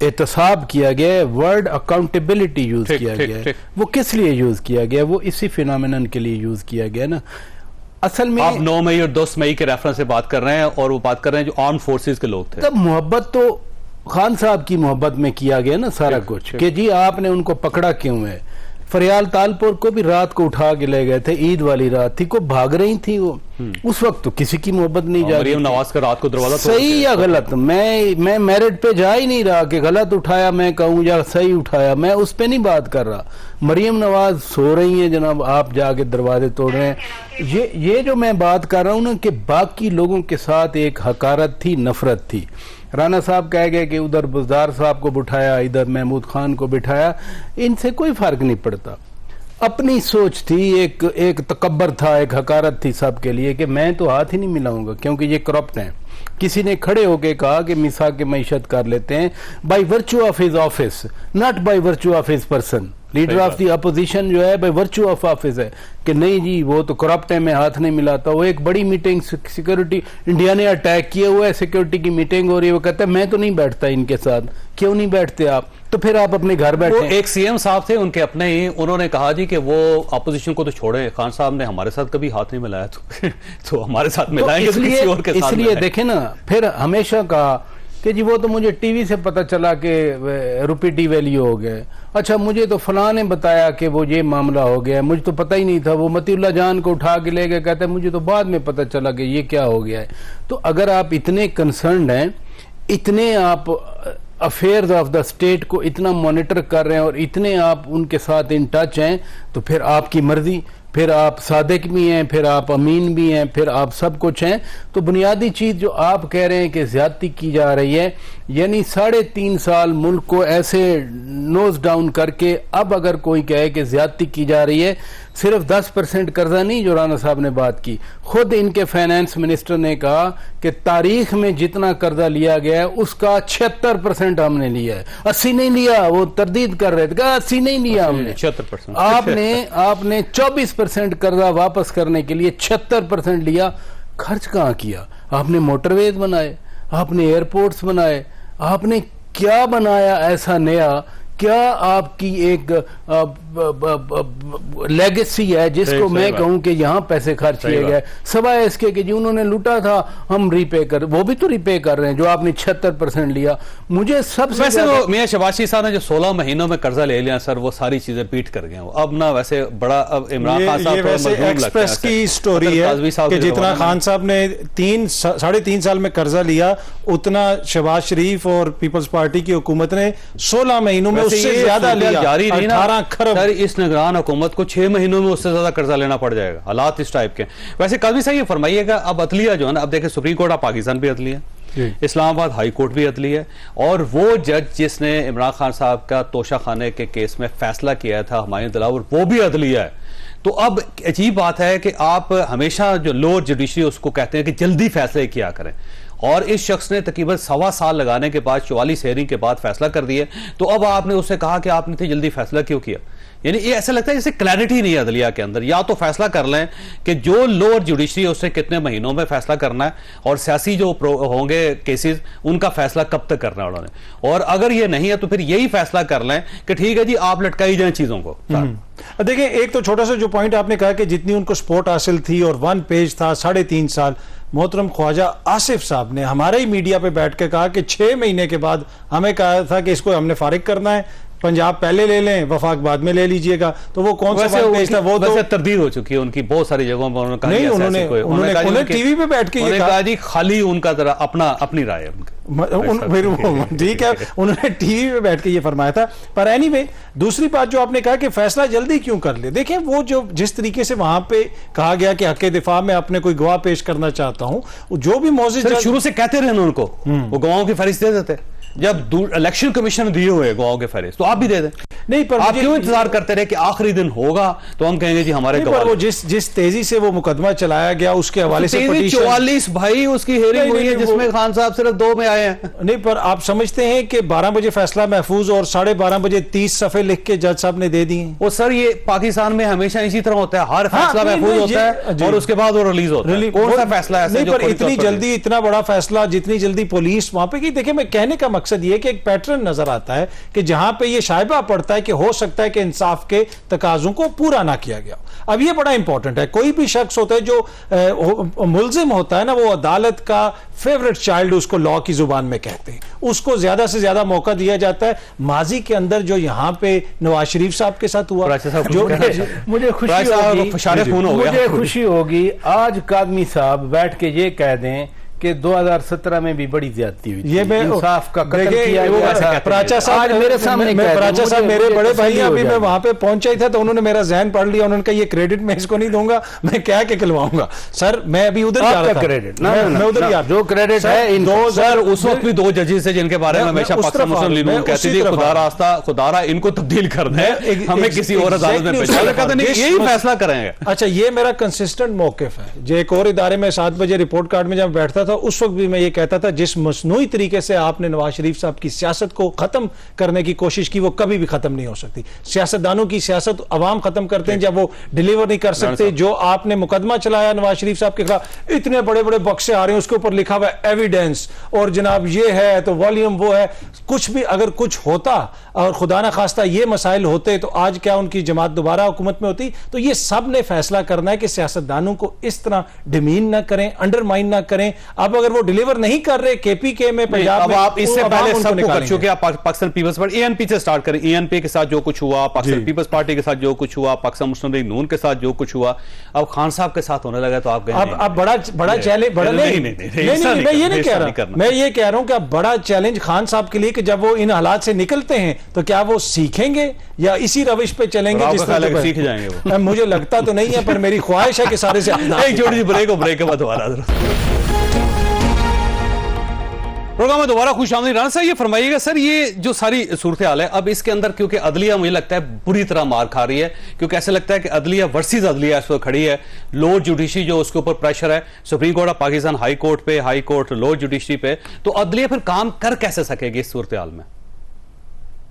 एहतसाब किया गया है, वर्ड अकाउंटेबिलिटी यूज ठीक, किया ठीक, गया है। ठीक। वो किस लिए यूज किया गया? वो इसी फिनोमिनन के लिए यूज किया गया ना। असल में आप 9 मई और 10 मई के रेफरेंस से बात कर रहे हैं, और वो बात कर रहे हैं जो आर्म्ड फोर्सेस के लोग थे। तब मोहब्बत तो खान साहब की मोहब्बत में किया गया ना सारा कुछ, कि जी आपने उनको पकड़ा क्यों है? फरियाल तालपुर को भी रात को उठा के ले गए थे, ईद वाली रात थी, को भाग रही थी वो। उस वक्त तो किसी की मोहब्बत नहीं जा रही मरियम नवाज का रात को दरवाजा तोड़ सही दिया। या गलत, मैं मेरिट पे जा ही नहीं रहा कि गलत उठाया मैं कहूँ या सही उठाया, मैं उस पे नहीं बात कर रहा। मरियम नवाज सो रही हैं जनाब, आप जाके दरवाजे तोड़ रहे हैं। ये जो मैं बात कर रहा हूँ ना कि बाकी लोगों के साथ एक हकारत थी, नफरत थी। राना साहब कह गए कि उधर बुज़दार साहब को बिठाया, इधर महमूद खान को बिठाया, इनसे कोई फर्क नहीं पड़ता। अपनी सोच थी, एक तकब्बर था, एक हकारत थी सबके लिए कि मैं तो हाथ ही नहीं मिलाऊंगा क्योंकि ये करप्ट हैं। किसी ने खड़े होके कहा कि मिसा के मईशत कर लेते हैं by virtue of his office, not by virtue of his person. Leader of the opposition जो है बाय वर्च्यू ऑफ ऑफिस है कि नहीं जी वो तो करप्ट है, मैं हाथ नहीं मिलाता। वो एक बड़ी मीटिंग, सिक्योरिटी, इंडिया ने अटैक किया हुआ है, सिक्योरिटी की मीटिंग हो रही है, वो कहता है मैं तो नहीं बैठता इनके साथ। क्यों नहीं बैठते आप? तो फिर आप अपने घर बैठे। वो एक सीएम साहब थे उनके अपने ही, उन्होंने कहा जी कि वो अपोजिशन को तो छोड़े, खान साहब ने हमारे साथ कभी हाथ नहीं मिलाया, तो हमारे साथ मिलाएंगे तो किसी और के साथ इसलिए मिलाएंगे। देखे ना, फिर हमेशा कहा कि जी वो तो मुझे टीवी से पता चला कि रुपये डी वैल्यू हो गए। अच्छा, मुझे तो फलां ने बताया कि वो ये मामला हो गया, मुझे तो पता ही नहीं था। वो मतीउल्लाह जान को उठा के ले गए, कहते हैं मुझे तो बाद में पता चला कि ये क्या हो गया है। तो अगर आप इतने कंसर्न्ड हैं, इतने आप अफेयर्स ऑफ द स्टेट को इतना मॉनिटर कर रहे हैं और इतने आप उनके साथ इन टच हैं, तो फिर आपकी मर्जी, फिर आप सादिक भी हैं, फिर आप अमीन भी हैं, फिर आप सब कुछ हैं। तो बुनियादी चीज जो आप कह रहे हैं कि ज्यादती की जा रही है, यानी 3.5 साल मुल्क को ऐसे नोज डाउन करके अब अगर कोई कहे कि ज्यादती की जा रही है, सिर्फ 10% कर्जा नहीं जो राना साहब ने बात की, खुद इनके फाइनेंस मिनिस्टर ने कहा कि तारीख में जितना कर्जा लिया गया है उसका 76% हमने लिया है, 80 नहीं लिया। वो तरदीद कर रहे थे, कहा 80 नहीं लिया हमने, 76%। आपने 24% कर्जा वापस करने के लिए 76% लिया। खर्च कहाँ किया? आपने मोटरवेज बनाए, आपने एयरपोर्ट्स बनाए, आपने क्या बनाया ऐसा नया? क्या आपकी एक लेगेसी है जिसको मैं कहूं कि यहां पैसे खर्च किए गए, सवाए इसके कि जी उन्होंने लूटा था हम रीपे कर, वो भी तो रीपे कर रहे हैं जो आपने 76% लिया। मुझे सबसे वैसे वो मियां शबाशी साहब ने जो 16 महीनों में कर्जा ले लिया सर, वो सारी चीजें पीट कर गए। अब ना वैसे बड़ा, अब इमरान खान साहब वैसे एक्सप्रेस की स्टोरी है कि जितना खान साहब ने 3.5 साल में कर्जा लिया, उतना शहबाज शरीफ और पीपल्स पार्टी की हुकूमत ने 16 महीनों में उससे ज्यादा लिया, जारी नहीं ना 18 खरब। सर इस निगरान हुकूमत को 6 महीनों में उससे ज्यादा कर्जा लेना पड़ जाएगा, हालात इस टाइप के। वैसे काज़ी सही है, फरमाइएगा। अब अदलिया जो है ना, अब देखिए सुप्रीम कोर्ट ऑफ पाकिस्तान भी अदलिया, इस्लामाबाद हाई कोर्ट भी अदली है, और वो जज जिसने इमरान खान साहब का तोशा खाने के केस में फैसला किया था, हुमायूं दिलावर, वो भी अदलिया है। तो अब अजीब बात है कि आप हमेशा जो लोअर जुडिशरी उसको कहते हैं कि जल्दी फैसले किया करें, और इस शख्स ने तकरीबन 1.25 साल लगाने के बाद 44 हेयरिंग के बाद फैसला कर दिया, तो अब आपने उससे कहा कि आपने इतनी जल्दी फैसला क्यों किया? यानी ये ऐसा लगता है जैसे क्लैरिटी नहीं है अदलिया के अंदर। या तो फैसला कर लें कि जो लोअर जुडिशरी है उससे कितने महीनों में फैसला करना है, और सियासी जो होंगे केसेस उनका फैसला कब तक करना है उन्होंने, और अगर ये नहीं है तो फिर यही फैसला कर लें कि ठीक है जी आप लटकाई जाए चीजों को। देखिए, एक तो छोटा सा जो पॉइंट आपने कहा कि जितनी उनको सपोर्ट हासिल थी और 1 पेज था 3.5 साल, मोहतरम ख्वाजा आसिफ साहब ने हमारे ही मीडिया पे बैठ के कहा कि 6 महीने के बाद हमें कहा था कि इसको हमने फारिग करना है, पंजाब पहले ले लें, वफाक बाद में ले लीजिएगा। तो वो कौन सा पेज था? वो तो तरदीद हो चुकी है उनकी बहुत सारी जगहों पर। उन्होंने कहा नहीं, उन्होंने टीवी पे बैठ के ये कहा जी खाली उनका जरा अपनी राय है फिर ठीक है, उन्होंने टीवी पे बैठ के ये फरमाया था। पर एनीवे, दूसरी बात जो आपने कहा कि फैसला जल्दी क्यों कर ले, देखिए वो जो जिस तरीके से वहां पे कहा गया कि हक दिफा में अपने कोई गवाह पेश करना चाहता हूं, जो भी मौजूद शुरू से कहते रहे उनको, वो गवाहों की फहरिस्त दे देते। जब इलेक्शन कमीशन दिए हुए गवाहों के फहरिस्त तो आप भी दे दें। नहीं, पर आप क्यों इंतजार करते रहे कि आखिरी दिन होगा तो हम कहेंगे जी हमारे गवाह? वो जिस तेजी से वो मुकदमा चलाया गया उसके हवाले से 44 भाई उसकी हेयरिंग हुई है जिसमें खान साहब सिर्फ 2 में आए हैं। नहीं, पर आप समझते हैं कि 12 बजे फैसला महफूज और 12:30 बजे 30 सफ़े लिख के जज साहब ने दे दिए। वो सर ये पाकिस्तान में हमेशा इसी तरह होता है, हर फैसला महफूज होता है और उसके बाद वो रिलीज होता है। कौन सा फैसला ऐसा? नहीं, पर इतनी जल्दी इतना बड़ा फैसला, जितनी जल्दी पुलिस वहां पे की, देखिए मैं कहने का मकसद ये कि एक पैटर्न नजर आता है कि जहां पे ये शायबा पड़ता है कि हो सकता है कि इंसाफ के तकाजों को पूरा ना किया गया। अब ये बड़ा इंपॉर्टेंट है, कोई भी शख्स होता है जो मुलजिम होता है ना, वो अदालत का फेवरेट चाइल्ड उसको लॉ की जुबान में कहते हैं, उसको ज्यादा से ज्यादा मौका दिया जाता है। माजी के अंदर जो यहां पे नवाज शरीफ साहब के साथ हुआ, जो मुझे खुशी होगी आज कादमी साहब बैठ के ये कह दें कि 2017 में भी बड़ी ज्यादती हुई, ये मैं इंसाफ का कत्ल किया गया। प्राचा साहब मेरे सामने, प्राचा साहब मेरे बड़े भाई हैं, अभी मैं वहां पे पहुंचा ही था तो उन्होंने मेरा जहन पढ़ लिया, उन्होंने कहा ये क्रेडिट मैं इसको नहीं दूंगा, मैं क्या के खिलवाऊंगा। सर मैं अभी उधर जा रहा था, क्रेडिट मैं उधर जा, जो क्रेडिट है इन सर उस वक्त भी 2 जजेस है जिनके बारे में हमेशा पाकिस्तान मुस्लिम लीग कहती थी खुदा रास्ता खुदारा इनको तब्दील कर दे, हमें किसी और अदालत में यही फैसला करेंगे। अच्छा, ये मेरा कंसिस्टेंट मौकिफ है। जो एक और इदारे में 7 बजे रिपोर्ट कार्ड में जब बैठता था उस वक्त भी मैं ये कहता था जिस मसनूई तरीके से आपने नवाज शरीफ साहब की सियासत को खत्म करने की कोशिश की वो कभी भी खत्म नहीं हो सकती। सियासतदानों की सियासत अवाम खत्म करते हैं जब वो डिलीवर नहीं कर सकते। जो आपने मुकदमा चलाया नवाज शरीफ साहब के खिलाफ, इतने बड़े बड़े बक्से आ रहे हैं, उसके ऊपर लिखा हुआ है एविडेंस और जनाब ये है तो वॉल्यूम वो है। कुछ भी अगर कुछ होता और खुदा ना खास्ता ये मसाइल होते तो आज क्या उनकी जमात दोबारा हुकूमत में होती? तो ये सब ने फैसला करना है कि सियासतदानों को इस तरह डिमीन ना करें, अंडरमाइन ना करें। अब अगर वो डिलीवर नहीं कर रहे केपीके में पंजाब में, आप इससे पहले सबको कर चुके हैं। पाकिस्तान पीपल्स पार्टी एएनपी से स्टार्ट करें, एएनपी के साथ जो कुछ हुआ, पाकिस्तान पीपल्स पार्टी के साथ जो कुछ हुआ, पाकिस्तान मुस्लिम लीग नून के साथ जो कुछ हुआ, अब खान साहब के साथ होने लगा तो आप अब बड़ा चैलेंज, बड़ा नहीं, मैं ये नहीं कह रहा, मैं ये कह रहा हूं कि अब बड़ा चैलेंज खान साहब के लिए कि जब वो इन हालात से निकलते हैं तो क्या वो सीखेंगे या इसी रविश पे चलेंगे जिस तरह सीख जाएंगे वो? मुझे लगता तो नहीं है, पर मेरी ख्वाहिश है कि सारे से एक छोटी सी ब्रेक के बाद दोबारा प्रोग्राम में दोबारा खुशामदीद। राना साहब ये फरमाइएगा सर, ये जो सारी सूरत हाल है अब इसके अंदर, क्योंकि अदलिया मुझे लगता है बुरी तरह मार खा रही है, क्योंकि ऐसे लगता है कि अदलिया वर्सेस अदलिया इस वक्त खड़ी है। लोअर जुडिशरी जो उसके ऊपर प्रेशर है, supreme court of Pakistan, high court पे, हाई कोर्ट लोअर जुडिशरी पे, तो अदलिया फिर काम कर कैसे सकेगी इस सूरत हाल में?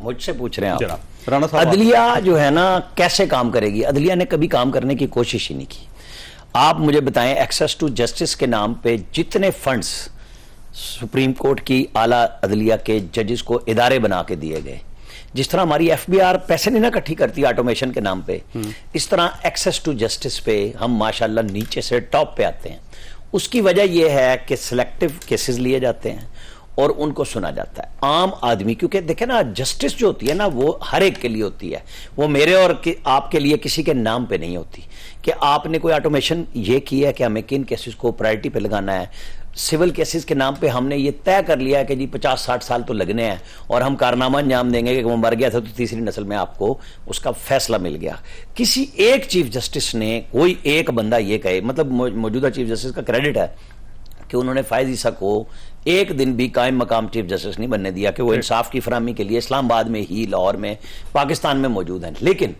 मुझसे पूछ रहे हैं आप। अदलिया जो है ना कैसे काम करेगी? अदलिया ने कभी काम करने की कोशिश ही नहीं की। आप मुझे बताएं, एक्सेस टू जस्टिस के नाम पे जितने फंड्स सुप्रीम कोर्ट की आला अदलिया के जजेस को इदारे बना के दिए गए, जिस तरह हमारी एफबीआर पैसे नहीं ना इकट्ठी करती ऑटोमेशन के नाम पे, इस तरह एक्सेस टू जस्टिस पे हम माशाल्लाह नीचे से टॉप पे आते हैं। उसकी वजह यह है कि सिलेक्टिव केसेस लिए जाते हैं और उनको सुना जाता है। आम आदमी, क्योंकि देखे ना जस्टिस जो होती है ना वो हर एक के लिए होती है, वो मेरे और आपके लिए किसी के नाम पे नहीं होती कि आपने कोई ऑटोमेशन ये किया है कि हमें किन केसेस को प्रायोरिटी पे लगाना है। सिविल केसेस के नाम पे हमने ये तय कर लिया है कि जी 50-60 साल तो लगने हैं और हम कारनामा अंजाम देंगे कि वो मर गया था तो तीसरी नस्ल में आपको उसका फैसला मिल गया। किसी एक चीफ जस्टिस ने, कोई एक बंदा ये कहे, मतलब मौजूदा चीफ जस्टिस का क्रेडिट है कि उन्होंने फायज ईसा को एक दिन भी कायम मकाम चीफ जस्टिस नहीं बनने दिया कि वो इंसाफ की फराहमी के लिए इस्लामाबाद में ही, लाहौर में, पाकिस्तान में मौजूद हैं। लेकिन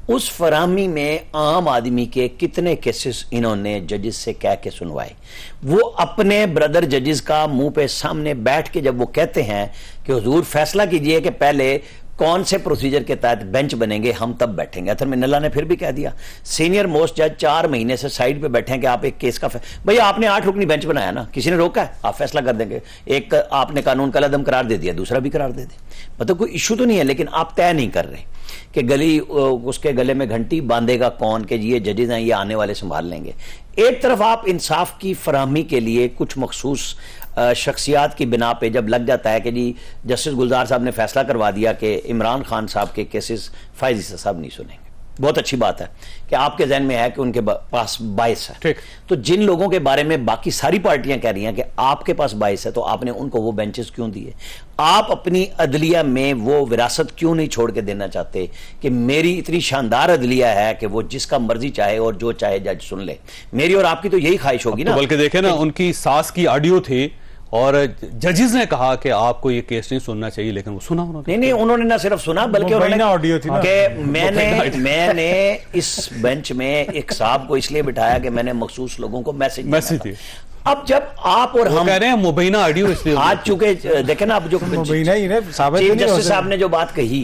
उस फराहमी में आम आदमी के कितने केसेस इन्होंने जजेस से कह के सुनवाए। वो अपने ब्रदर जजेस का मुंह पे सामने बैठ के जब वो कहते हैं कि हुजूर फैसला कीजिए कि पहले कौन से प्रोसीजर के तहत बेंच बनेंगे, हम तब बैठेंगे। अतर मिन्नल्ला ने फिर भी कह दिया, सीनियर मोस्ट जज 4 महीने से साइड पे बैठे हैं कि आप एक केस का भाई आपने 8 रुकनी बेंच बनाया ना, किसी ने रोका है? आप फैसला कर देंगे। एक आपने कानून कल अदम करार दे दिया, दूसरा भी करार दे दे, मतलब कोई इशू तो नहीं है, लेकिन आप तय नहीं कर रहे कि उसके गले में घंटी बांधेगा कौन, कि ये जजेज हैं ये आने वाले संभाल लेंगे। एक तरफ आप इंसाफ की फराहमी के लिए कुछ मखसूस शख्सियात की बिना पे जब लग जाता है कि जी जस्टिस गुलजार साहब ने फैसला करवा दिया कि इमरान खान साहब के केसेस फैज ईसा साहब नहीं सुनेंगे, बहुत अच्छी बात है कि आपके जहन में है कि उनके पास बाइस है। ठीक। तो जिन लोगों के बारे में बाकी सारी पार्टियां कह रही हैं कि आपके पास बाइस है, तो आपने उनको वो बेंचेस क्यों दिए? आप अपनी अदलिया में वो विरासत क्यों नहीं छोड़ के देना चाहते कि मेरी इतनी शानदार अदलिया है कि वो जिसका मर्जी चाहे और जो चाहे जज सुन ले? मेरी और आपकी तो यही ख्वाहिश होगी ना। बल्कि देखे ना, उनकी सास की ऑडियो थी और जजेस ने कहा कि आपको ये केस नहीं सुनना चाहिए, लेकिन वो सुना उन्होंने। नहीं, उन्होंने ना सिर्फ सुना बल्कि उन्होंने ऑडियो थी ना कि मैंने इस बेंच में एक साहब को इसलिए बिठाया कि मैंने मखसूस लोगों को मैसेज थी। अब जब आप और हम कह रहे हैं मुबैना ऑडियो, इसलिए आज चुके देखे ना, अब जो चीफ जस्टिस साहब ने जो बात कही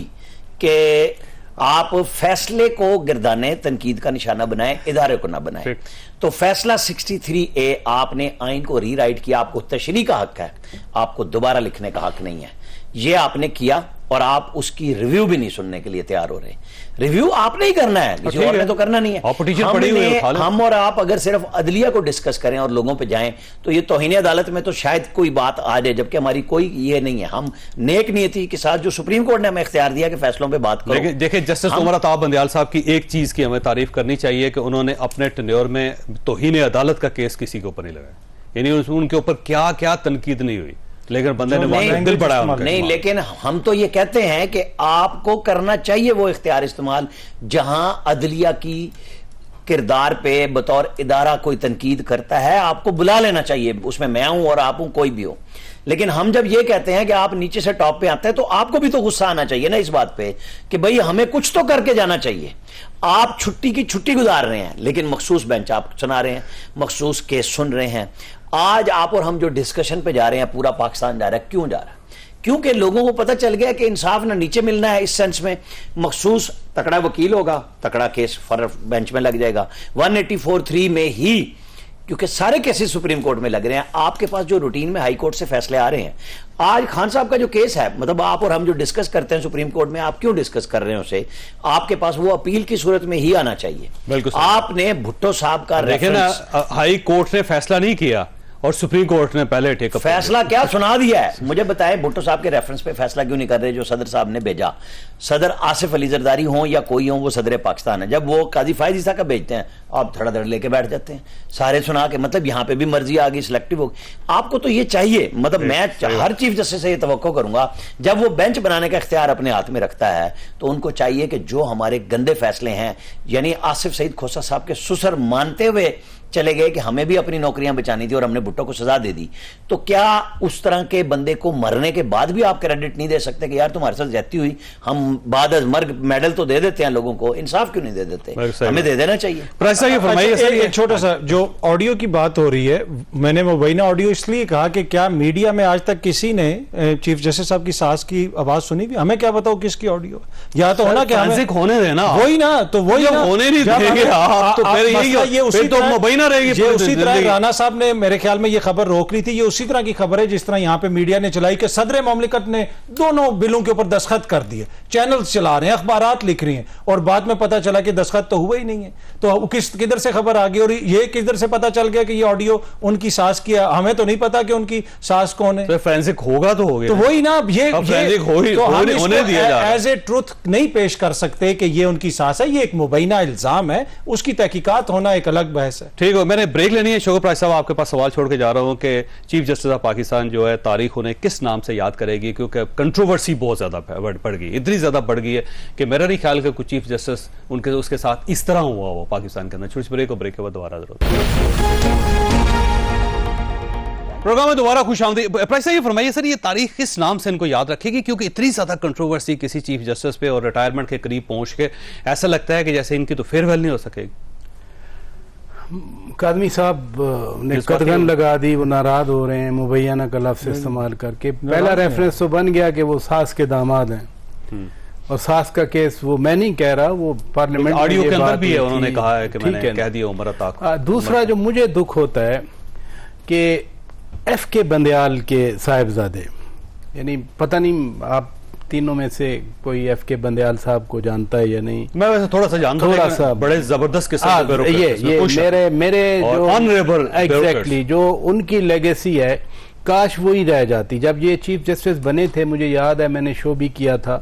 कि आप फैसले को गिरदाने तनकीद का निशाना बनाएं, इदारे को ना बनाएं। तो फैसला 63A आपने आइन को रीराइट किया, आपको तशरीह का हक है, आपको दोबारा लिखने का हक नहीं है। ये आपने किया और आप उसकी रिव्यू भी नहीं सुनने के लिए तैयार हो रहे। रिव्यू आपने ही करना है, किसी और ने तो करना नहीं है। हम और आप अगर सिर्फ अदलिया को डिस्कस करें और लोगों पे जाएं तो ये तौहीन अदालत में तो शायद कोई बात आ जाए, जबकि हमारी कोई ये नहीं है। हम नेक नियति के साथ जो सुप्रीम कोर्ट ने हमें इख्तियार दिया कि फैसलों पे बात करो। देखिए जस्टिस उमर अताब बंदियाल साहब की एक चीज की हमें तारीफ करनी चाहिए कि उन्होंने अपने टेन्योर में तौहीन अदालत का केस किसी के ऊपर नहीं लगाया, यानी उनके ऊपर क्या क्या तनकीद नहीं हुई, लेकिन बंदे ने दिल बढ़ाया उनका। नहीं, लेकिन हम तो ये कहते हैं कि आपको करना चाहिए वो इख्तियार इस्तेमाल जहां अदलिया की किरदार पे बतौर इदारा कोई तनकीद करता है, आपको बुला लेना चाहिए। उसमें मैं हूं और आप हूं, कोई भी हो। लेकिन हम जब ये कहते हैं कि आप नीचे से टॉप पे आते हैं, तो आपको भी तो गुस्सा आना चाहिए ना इस बात पे कि भाई हमें कुछ तो करके जाना चाहिए। आप छुट्टी की छुट्टी गुजार रहे हैं, लेकिन मखसूस बेंच आप सुना रहे हैं, मखसूस केस सुन रहे हैं। आज आप और हम जो डिस्कशन पे जा रहे हैं, पूरा पाकिस्तान जा रहा है, क्यों जा रहा है? क्योंकि लोगों को पता चल गया कि इंसाफ ना नीचे मिलना है। इस सेंस में मखसूस तकड़ा वकील होगा, तकड़ा केस फर बेंच में लग जाएगा। 184(3) में ही, क्योंकि सारे केसेस सुप्रीम कोर्ट में लग रहे हैं। आपके पास जो रूटीन में हाई कोर्ट से फैसले आ रहे हैं, आज खान साहब का जो केस है, मतलब आप और हम जो डिस्कस करते हैं सुप्रीम कोर्ट में, आप क्यों डिस्कस कर रहे हैं उसे? आपके पास वो अपील की सूरत में ही आना चाहिए। बिल्कुल। आपने भुट्टो साहब का देखिए ना, हाई कोर्ट ने फैसला नहीं किया और सुप्रीम कोर्ट ने पहले टेक अप फैसला क्या सुना दिया है। मुझे बताएं भुट्टो साहब के रेफरेंस पे फैसला क्यों नहीं कर रहे जो सदर साहब ने भेजा? सदर आसिफ अली जरदारी हो या कोई हो, वो सदर पाकिस्तान है। जब वो काजी फैज ईसा का भेजते हैं, आप धड़ाधड़ लेके बैठ जाते हैं सारे सुना के। मतलब यहां पे भी मर्जी आ गई, सिलेक्टिव होगी। आपको तो ये चाहिए, मतलब मैं हर चीफ जस्टिस से ये तवक्को करूंगा, जब वो बेंच बनाने का इख्तियार अपने हाथ में रखता है, तो उनको चाहिए कि जो हमारे गंदे फैसले हैं, यानी आसिफ सईद खोसा साहब के सुसर मानते हुए चले गए कि हमें भी अपनी नौकरियां बचानी थी और हमने भुट्टो को सजा दे दी, तो क्या उस तरह के बंदे को मरने के बाद भी आप क्रेडिट नहीं दे सकते कि यार तुम्हारे साथ ज्यादती हुई, हम बाद मर्ग मेडल तो दे देते हैं लोगों को, इंसाफ क्यों नहीं दे देते? हमें दे देना चाहिए। एक छोटा सा जो ऑडियो की बात हो रही है, मैंने मुबैना ऑडियो इसलिए कहा कि क्या मीडिया में आज तक किसी ने चीफ जस्टिस साहब की सास की आवाज सुनी भी? हमें क्या बताओ किसकी ऑडियो? या तो होना क्या होने देना, वही ना, तो वही होने नहीं देंगे आप, तो फिर ये उसी तरह राना साहब ने मेरे ख्याल में ये खबर रोक ली थी। ये उसी तरह की खबर है जिस तरह यहां पे मीडिया ने चलाई कि सदर मुमलिकत ने दोनों बिलों के ऊपर दस्तखत कर दिए, चैनल्स चला रहे हैं, अखबारात लिख रही हैं, और बाद में पता चला कि दस्तखत तो हुआ ही नहीं है। तो किधर से खबर आ गई और ये किधर से पता चल गया कि ये ऑडियो उनकी सास की है? हमें तो नहीं पता कि उनकी सास कौन है। तो फोरेंसिक होगा तो हो गया, तो वही ना, ये होने दिया जा रहा है। एज ए ट्रुथ नहीं पेश कर सकते कि ये उनकी सास है। ये एक मुबैना इल्जाम है, उसकी तहकीकात होना एक अलग बहस है। ठीक है, मैंने ब्रेक लेनी है। शोको प्राइस साहब, आपके पास सवाल छोड़ के जा रहा हूं कि चीफ जस्टिस ऑफ पाकिस्तान जो है, तारीख उन्हें किस नाम से याद करेगी? क्योंकि कंट्रोवर्सी बहुत ज्यादा बढ़ गई, इतनी ज्यादा बढ़ गई है कि मेरा नहीं ख्याल कि कुछ चीफ जस्टिस उनके उसके साथ इस तरह हुआ हो पाकिस्तान के अंदर। छोटी ब्रेक के बाद दोबारा जरूर। प्रोग्राम में दोबारा खुश आमदीद। प्राइस साहब ये फरमाइए सर, ये तारीख किस नाम से इनको याद रखेगी, क्योंकि इतनी ज्यादा कंट्रोवर्सी किसी चीफ जस्टिस पे और रिटायरमेंट के करीब पहुंच के ऐसा लगता है कि जैसे इनकी तो फेयरवेल नहीं हो सकेगी। कादमी साहब ने कदगन लगा दी, वो नाराज हो रहे हैं मुबैना का लफ्ज़ इस्तेमाल करके। पहला रेफरेंस तो बन गया कि वो सास के दामाद हैं और सास का केस वो मैं नहीं कह रहा, वो पार्लियामेंट ऑडियो के अंदर भी है, उन्होंने कहा है कि मैंने कह दिया उमर अता। दूसरा जो मुझे दुख होता है कि एफ के बंदयाल के साहिबजादे, यानी पता नहीं आप तीनों में से कोई एफ के बंदयाल साहब को जानता है या नहीं। मैं वैसे थोड़ा सा जानता हूं, थोड़ा सा बड़े जबरदस्त किस्म के ये मेरे जो ऑनरेबल एग्जैक्टली जो उनकी लेगेसी है, काश वो ही रह जाती। जब ये चीफ जस्टिस बने थे, मुझे याद है मैंने शो भी किया था,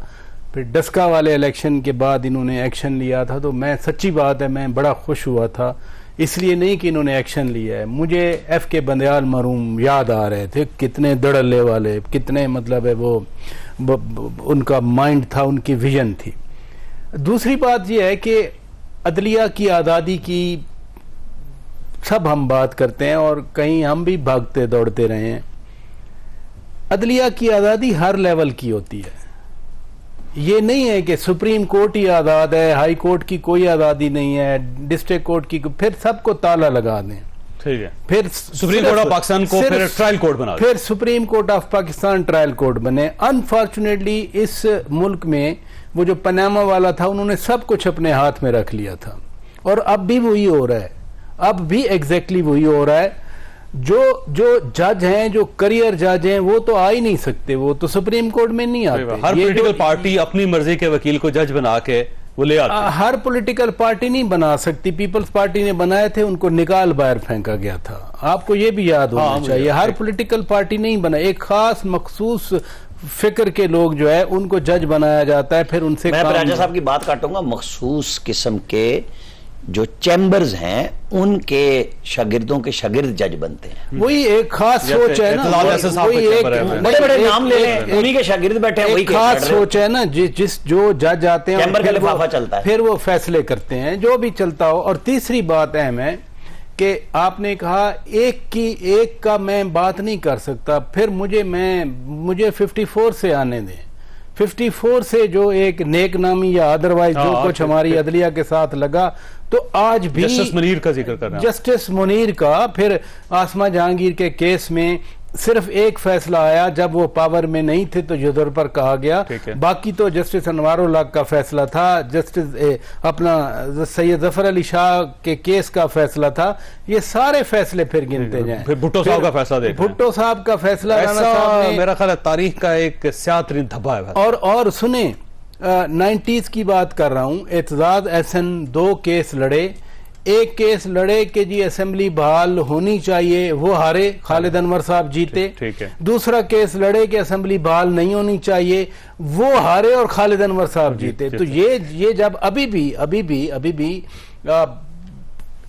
फिर डस्का वाले इलेक्शन के बाद इन्होंने एक्शन लिया था, तो मैं सच्ची बात है मैं बड़ा खुश हुआ था, इसलिए नहीं कि इन्होंने एक्शन लिया है। मुझे एफ के बंदयाल मरूम याद आ रहे थे, कितने दड़ल्ले वाले, कितने मतलब है वो उनका माइंड था, उनकी विजन थी। दूसरी बात यह है कि अदलिया की आज़ादी की सब हम बात करते हैं और कहीं हम भी भागते दौड़ते रहे हैं। अदलिया की आज़ादी हर लेवल की होती है, ये नहीं है कि सुप्रीम कोर्ट ही आज़ाद है, हाई कोर्ट की कोई आज़ादी नहीं है, डिस्ट्रिक्ट कोर्ट की, फिर सबको ताला लगा दें, ठीक है, फिर सुप्रीम कोर्ट ऑफ पाकिस्तान को फिर ट्रायल कोर्ट बना, फिर supreme court of Pakistan trial court बने। अनफॉर्चुनेटली इस मुल्क में वो जो पनामा वाला था, उन्होंने सब कुछ अपने हाथ में रख लिया था और अब भी वही हो रहा है, अब भी एग्जैक्टली वही हो रहा है। जो जज हैं, जो करियर जज हैं, वो तो आ ही नहीं सकते, वो तो सुप्रीम कोर्ट में नहीं आते। हर पॉलिटिकल पार्टी अपनी मर्जी के वकील को जज बना के वो ले आते हैं। हर पॉलिटिकल पार्टी नहीं बना सकती, पीपल्स पार्टी ने बनाए थे, उनको निकाल बाहर फेंका गया था, आपको ये भी याद होना चाहिए। हर पॉलिटिकल पार्टी नहीं बना, एक खास मखसूस फिक्र के लोग जो है उनको जज बनाया जाता है, फिर उनसे मैं राजा साहब की बात काटूंगा। मखसूस किस्म के जो चैम्बर्स हैं, उनके शागिर्दों के शागिर्द जज बनते हैं। वही एक खास सोच है ना, वही एक बड़े बड़े नाम ले लें, उन्हीं के शागिर्द बैठे हैं, वही खास सोच है ना, जिस जो जज आते हैं चैम्बर का लिफाफा चलता है, फिर वो फैसले करते हैं, जो भी चलता हो। और तीसरी बात अहम है कि आपने कहा एक का मैं बात नहीं कर सकता, फिर मुझे 54 से आने दें। 54 से जो एक नेक नामी या अदरवाइज जो कुछ हमारी अदलिया के साथ लगा, तो आज भी जस्टिस मुनीर का जिक्र कर रहे हैं, जस्टिस मुनीर का, फिर आसमा जहांगीर के केस में सिर्फ एक फैसला आया, जब वो पावर में नहीं थे तो जुदर पर कहा गया, बाकी तो जस्टिस अनवारुल हक का फैसला था, जस्टिस अपना सैयद जफर अली शाह के केस का फैसला था। ये सारे फैसले फिर गिनते जाएं, फिर भुट्टो साहब का फैसला देखें, भुट्टो साहब का फैसला मेरा ख्याल है तारीख का एक स्यातरीन धब्बा है। और सुने 90s की बात कर रहा हूं, एतजाज एहसन 2 केस लड़े, एक केस लड़े कि जी असेंबली बहाल होनी चाहिए, वो हारे, खालिद अनवर साहब जीते। ठीक है। दूसरा केस लड़े कि असेंबली बहाल नहीं होनी चाहिए, वो हारे और खालिद अनवर साहब जीते। तो ये जब अभी भी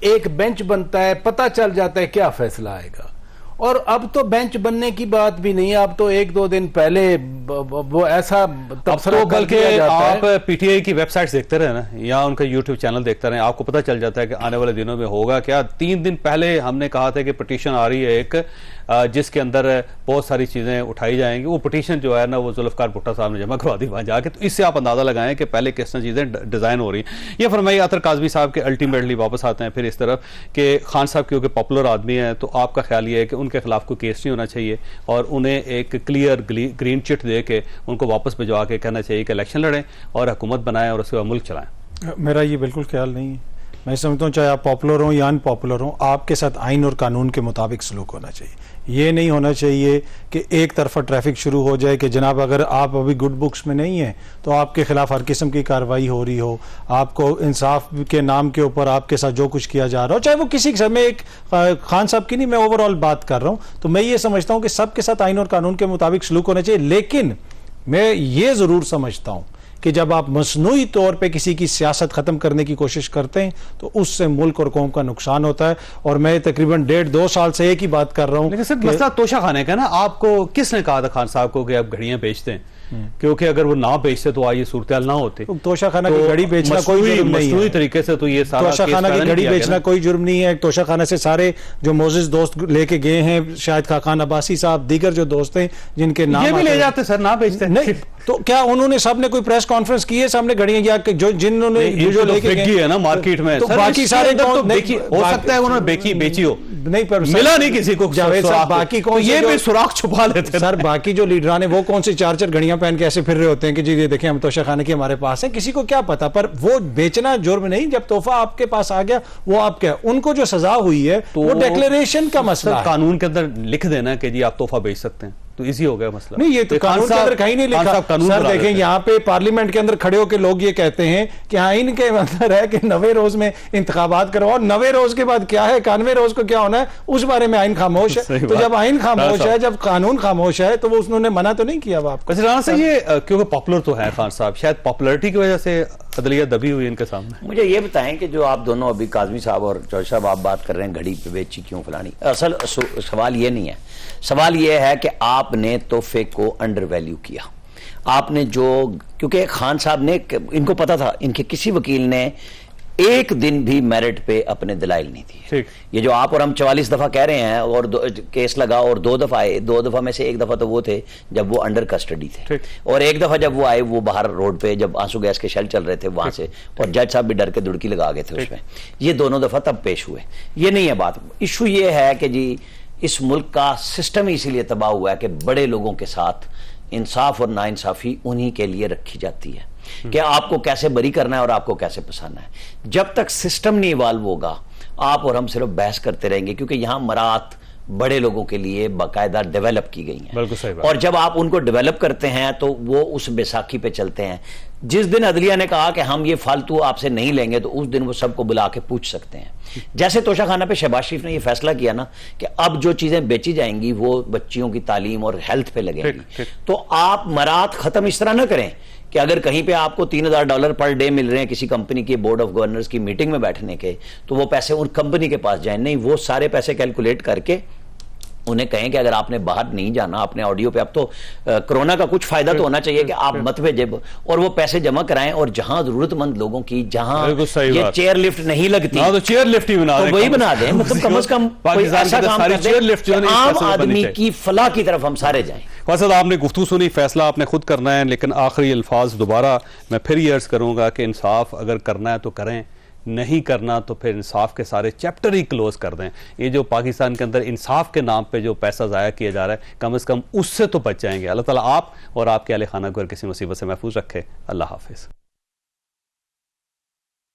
एक बेंच बनता है, पता चल जाता है क्या फैसला आएगा। और अब तो बेंच बनने की बात भी नहीं है, अब तो 1-2 दिन पहले वो ऐसा तबसरा कल के आप पीटीआई की वेबसाइट देखते रहे ना, या उनका यूट्यूब चैनल देखते रहे, आपको पता चल जाता है कि आने वाले दिनों में होगा क्या। 3 दिन पहले हमने कहा था कि पिटीशन आ रही है एक, जिसके अंदर बहुत सारी चीजें उठाई जाएंगी। वो पिटीशन जो है ना, वो जुल्फकार भुट्टो साहब ने जमा करवा दी वहां जाके, तो इससे आप अंदाजा लगाएं कि पहले किस तरह चीजें डिजाइन हो रही हैं। ये फरमाइए अतर काजमी साहब के अल्टीमेटली वापस आते हैं फिर इस तरफ कि खान साहब क्योंकि पॉपुलर आदमी है, तो आपका ख्याल ये है कि उनके खिलाफ कोई केस नहीं होना चाहिए और उन्हें एक क्लियर ग्रीन चिट दे के उनको वापस भिजवा के कहना चाहिए कि इलेक्शन लड़ें और हुकूमत बनाएं और उसके बाद मुल्क चलाएं। मेरा ये बिल्कुल ख्याल नहीं है। मैं समझता हूँ चाहे आप पॉपुलर हो या अनपॉपुलर हो, आपके साथ आइन और कानून के मुताबिक सलूक होना चाहिए। ये नहीं होना चाहिए कि एक तरफा ट्रैफिक शुरू हो जाए कि जनाब अगर आप अभी गुड बुक्स में नहीं हैं तो आपके खिलाफ हर किस्म की कार्रवाई हो रही हो, आपको इंसाफ के नाम के ऊपर आपके साथ जो कुछ किया जा रहा हो, चाहे वो किसी के साथ, मैं एक खान साहब की नहीं, मैं ओवरऑल बात कर रहा हूँ। तो मैं ये समझता हूँ कि सबके साथ आइन और कानून के मुताबिक सलूक होना चाहिए। लेकिन मैं ये जरूर समझता हूँ कि जब आप मसनूई तौर पे किसी की सियासत खत्म करने की कोशिश करते हैं तो उससे मुल्क और कौम का नुकसान होता है। और मैं तकरीबन 1.5-2 साल से एक ही बात कर रहा हूं। लेकिन सर मसला तोशा खाने का ना, आपको किसने कहा था खान साहब को कि आप घड़ियां बेचते हैं? क्योंकि अगर वो ना बेचते तो आज ये सूरत हाल ना होती। तोशाखाना की घड़ी बेचना कोई जुर्म नहीं मसनूई है। तरीके से तो ये सारा तोशाखाना की घड़ी बेचना कोई जुर्म नहीं है। तोशाखाना से सारे जो मोजिज दोस्त लेके गए हैं, शायद खाकान अब्बासी साहब, दीगर जो दोस्त हैं जिनके नाम ये भी ले जाते सर, ना बेचते नहीं, तो क्या उन्होंने सबने कोई प्रेस कॉन्फ्रेंस की है सामने घड़ियां, या जो जिन्होंने जो लेके गए है ना मार्केट में, तो सर बाकी सारे तो कौन हो सकता है उन्होंने बेची हो, नहीं, पर मिला नहीं किसी को जावेद साहब, सुराख, बाकी तो कौन ये भी सुराख छुपा लेते हैं। सर बाकी जो लीडरान है वो कौन सी 4-4 घड़ियां पहन के ऐसे फिर रहे होते हैं कि जी ये देखें हम तोशाखाने के हमारे पास है, किसी को क्या पता। पर वो बेचना जुर्म नहीं, जब तोहफा आपके पास आ गया वो आपका। उनको जो सजा हुई है वो डिक्लेरेशन का मसला है। कानून के अंदर लिख देना कि जी आप तोहफा बेच सकते हैं, तो इजी हो गया मसला। नहीं, ये तो कानून के अंदर कहीं नहीं लिखा। सर देखें, यहाँ पे पार्लियामेंट के अंदर खड़े होकर लोग ये कहते हैं कि आइन के अंदर है कि 90 रोज में इंतखाबात करवाओ, 90 रोज के बाद क्या है, 91 रोज को क्या होना है, उस बारे में आइन खामोश है। तो जब आइन खामोश है, जब कानून खामोश है, तो वो उन्होंने मना तो नहीं किया आपको। राणा साहब, ये क्योंकि पॉपुलर तो है खान साहब, शायद पॉपुलरिटी की वजह से अदलिया दबी हुई इनके सामने। मुझे ये बताएं कि जो आप दोनों अभी काजमी साहब और चौधरी साहब आप बात कर रहे हैं घड़ी पे बेची क्यों फलानी, असल सवाल ये नहीं है। सवाल ये है कि आपने तोहफे को अंडर वैल्यू किया। आपने जो, क्योंकि खान साहब ने, इनको पता था, इनके किसी वकील ने एक दिन भी मेरिट पे अपने दलाइल नहीं दिए। ये जो आप और हम 44 दफा कह रहे हैं और केस लगा और 2 दफा आए, 2 दफा में से 1 दफा तो वो थे जब वो अंडर कस्टडी थे, और 1 दफा जब वो आए वो बाहर रोड पे जब आंसू गैस के शेल चल रहे थे वहां से, और जज साहब भी डर के दुड़की लगा गए थे उसमें। ये दोनों दफा तब पेश हुए। ये नहीं है बात। इशू ये है कि जी इस मुल्क का सिस्टम इसीलिए तबाह हुआ है कि बड़े लोगों के साथ इंसाफ और नाइंसाफी उन्हीं के लिए रखी जाती है कि आपको कैसे बरी करना है और आपको कैसे फंसाना है। जब तक सिस्टम नहीं इवाल्व होगा, आप और हम सिर्फ बहस करते रहेंगे, क्योंकि यहां मरात बड़े लोगों के लिए बाकायदा डेवलप की गई हैं, और जब आप उनको डेवलप करते हैं तो वो उस बैसाखी पे चलते हैं। जिस दिन अदलिया ने कहा कि हम ये फालतू आपसे नहीं लेंगे, तो उस दिन वो सबको बुला के पूछ सकते हैं। जैसे तोशाखाना पे शहबाज शरीफ ने ये फैसला किया ना कि अब जो चीजें बेची जाएंगी वो बच्चियों की तालीम और हेल्थ पे लगेंगी, तो आप मरात खत्म इस तरह ना करें कि अगर कहीं पे आपको $3000 पर डे मिल रहे हैं किसी कंपनी के बोर्ड ऑफ गवर्नर्स की मीटिंग में बैठने के, तो वो पैसे उन कंपनी के पास जाए। नहीं, वो सारे पैसे कैलकुलेट करके उन्हें कहें कि अगर आपने बाहर नहीं जाना, आपने ऑडियो पे, अब तो कोरोना का कुछ फायदा तो होना चाहिए कि आप मत भेजें, और वो पैसे जमा कराएं, और जहां जरूरतमंद लोगों की, जहां ये चेयर लिफ्ट नहीं लगती, तो चेयर लिफ्ट ही बना दें, तो वही बना दें। मतलब कम से कम कोई ऐसा काम कर दें, आम आदमी की फलाह की तरफ हम सारे जाएं। फसद, आपने गुफ्तगू सुनी, फैसला आपने खुद करना है, लेकिन आखिरी अल्फाज दोबारा मैं फिर ये अर्ज करूंगा कि इंसाफ अगर करना है तो करें, नहीं करना तो फिर इंसाफ के सारे चैप्टर ही क्लोज कर दें। ये जो पाकिस्तान के अंदर इंसाफ के नाम पे जो पैसा ज़ाया किया जा रहा है, कम से कम उससे तो बच जाएंगे। अल्लाह ताला आप और आपके अहले खाना को किसी मुसीबत से महफूज रखे। अल्लाह हाफिज़।